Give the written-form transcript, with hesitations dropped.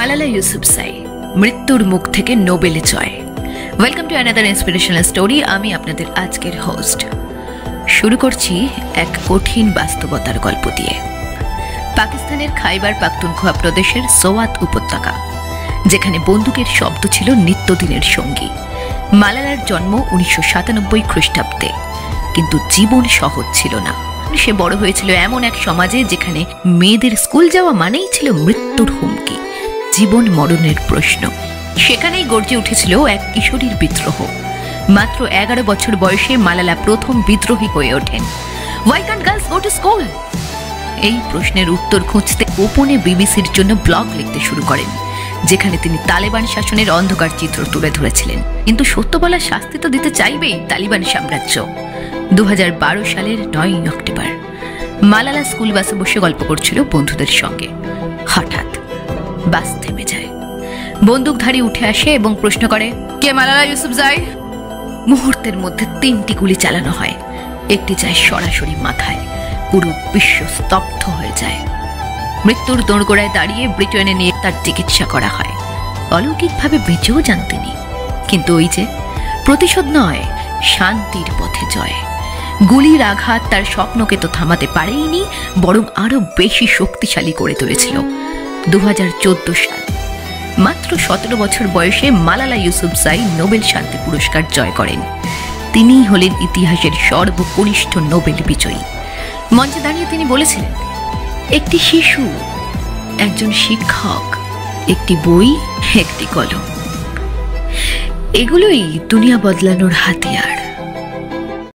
মালালা ইউসুফজাই, মৃত্যুর মুখ থেকে নোবেলে জয়। Welcome to another inspirational story. আমি আপনাদের আজকের হোস্ট। শুরু করছি এক কঠিন বাস্তবতার গল্প দিয়ে। পাকিস্তানের খাইবার পাখতুনখোয়া প্রদেশের সোয়াত উপত্যকা, যেখানে বন্দুকের শব্দ ছিল নিত্যদিনের সঙ্গী। মালালার জন্ম 1997 খ্রিস্টাব্দে, কিন্তু জীবন সহজ ছিল না। সে বড় হয়েছিল এমন এক সমাজে যেখানে মেয়েদের স্কুল যাওয়া মানেই ছিল মৃত্যুর হুমকি, জীবন মরণের প্রশ্ন। সেখানেই গর্জে উঠেছিল এক কিশোরীর বিদ্রোহ। মাত্র 11 বছর বয়সে মালালা প্রথম বিদ্রোহী হয়ে ওঠেন। Why can't girls go to school? এই প্রশ্নের উত্তর খুঁজতে গোপনে বিবিসির জন্য ব্লগ লিখতে শুরু করেন, যেখানে তিনি তালেবান শাসনের অন্ধকার চিত্র তুলে ধরেছিলেন। কিন্তু সত্য বলার শাস্তি তো দিতে চাইবেই তালিবান সাম্রাজ্য। 2012 সালের 9 অক্টোবর মালালা স্কুল বাসে বসে গল্প করছিল বন্ধুদের সঙ্গে। হঠাৎ বাস থেমে যায়। বন্দুকধারী উঠে আসে এবং প্রশ্ন করে, কে মালালা ইউসুফজাই? মুহূর্তের মধ্যে 3টি গুলি চালানো হয়। একটি যায় সরাসরি মাথায়। পুরো বিশ্ব স্তব্ধ হয়ে যায়। মৃত্যুর দোরগোড়ায় দাঁড়িয়ে ব্রিটেনে নিয়ে তার চিকিৎসা করা হয়। অলৌকিকভাবে বেঁচেও যান তিনি। কিন্তু ওই যে প্রতিশোধ নয়, শান্তির পথে জয়। গুলির আঘাত তার স্বপ্নকে তো থামাতে পারেইনি, বরং আরো বেশি শক্তিশালী করে তুলেছিল। 2014 সাল, মাত্র 17 বছর বয়সে মালালা ইউসুফজাই নোবেল শান্তি পুরস্কার জয় করেন। তিনিই হলেন ইতিহাসের সর্বকনিষ্ঠ নোবেল বিজয়ী। মঞ্চে দাঁড়িয়ে তিনি বলেছিলেন, একটি শিশু, একজন শিক্ষক, একটি বই, একটি কলম, এগুলোই দুনিয়া বদলানোর হাতিয়ার।